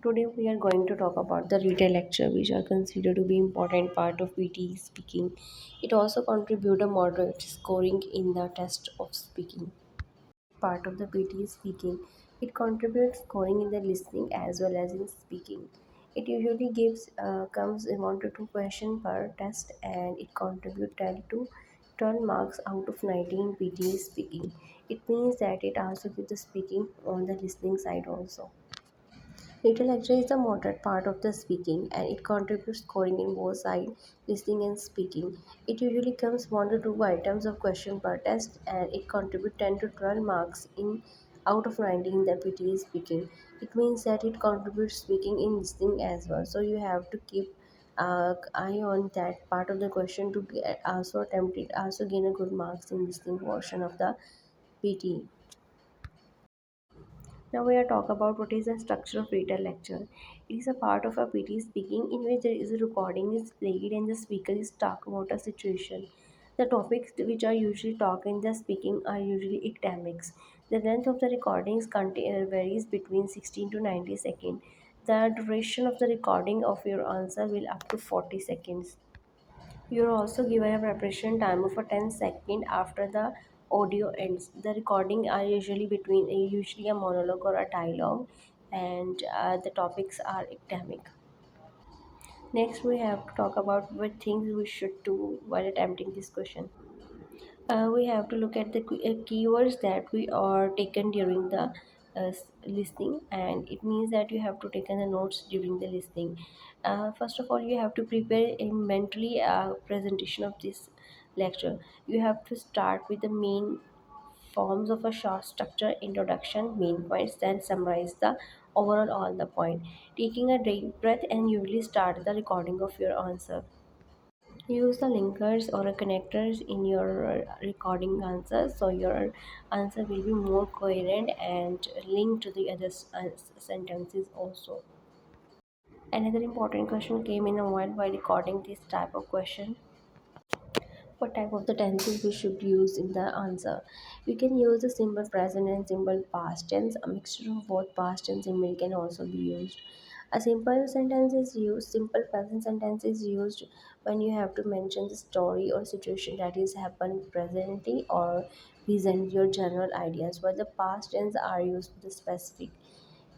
Today we are going to talk about the retail lecture, which are considered to be important part of PTE speaking. It also contribute a moderate scoring in the test of speaking. Part of the PTE speaking, it contributes scoring in the listening as well as in speaking. It usually gives comes in 1 to 2 question per test, and it contributes 10 to 12 marks out of 19 PTE speaking. It means that it also gives the speaking on the listening side also. Little lecture is the moderate part of the speaking, and it contributes scoring in both side listening and speaking. It usually comes 1 to 2 items of question per test, and it contributes 10 to 12 marks in out of 90 in the PTE speaking. It means that it contributes speaking in listening as well. So you have to keep eye on that part of the question to get also attempt it also gain a good marks in listening portion of the PTE. Now we are talk about what is the structure of retail lecture. It is a part of a PT speaking in which there is a recording is played and the speaker is talk about a situation. The topics which are usually talked in the speaking are usually academics. The length of the recordings varies between 16 to 90 seconds. The duration of the recording of your answer will up to 40 seconds. You're also given a preparation time of a 10 second after the audio ends. The recording are usually between usually a monologue or a dialogue, and the topics are academic. Next, we have to talk about what things we should do while attempting this question. We have to look at the keywords that we are taken during the listening, and it means that you have to take the notes during the listening. First of all, you have to prepare a mentally presentation of this lecture. You have to start with the main forms of a short structure, introduction, main points, then summarize the overall all the point, taking a deep breath, and you will start the recording of your answer. Use the linkers or connectors in your recording answer, so your answer will be more coherent and linked to the other sentences also. Another important question came in a while recording this type of question. What type of the tenses we should use in the answer? We can use the simple present and simple past tense. A mixture of both past and simple can also be used. A simple sentence is used, simple present sentence is used when you have to mention the story or situation that is happened presently or present your general ideas, while the past tense are used for the specific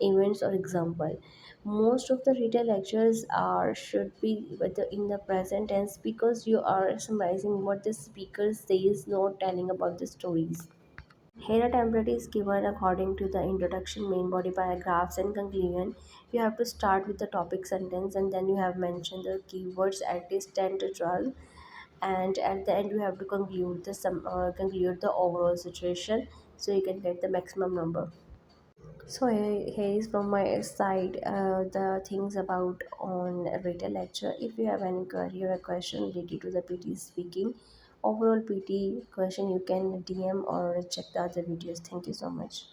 events or example. Most of the retail lectures are should be with in the present tense because you are summarizing what the speaker says, not telling about the stories. Here a template is given according to the introduction, main body paragraphs, and conclusion. You have to start with the topic sentence, and then you have mentioned the keywords at least 10 to 12, and at the end you have to conclude the overall situation, so you can get the maximum number. So here is from my side the things about on retail lecture. If you have any query or a question related to the PT speaking, overall PT question, you can DM or check the other videos. Thank you so much.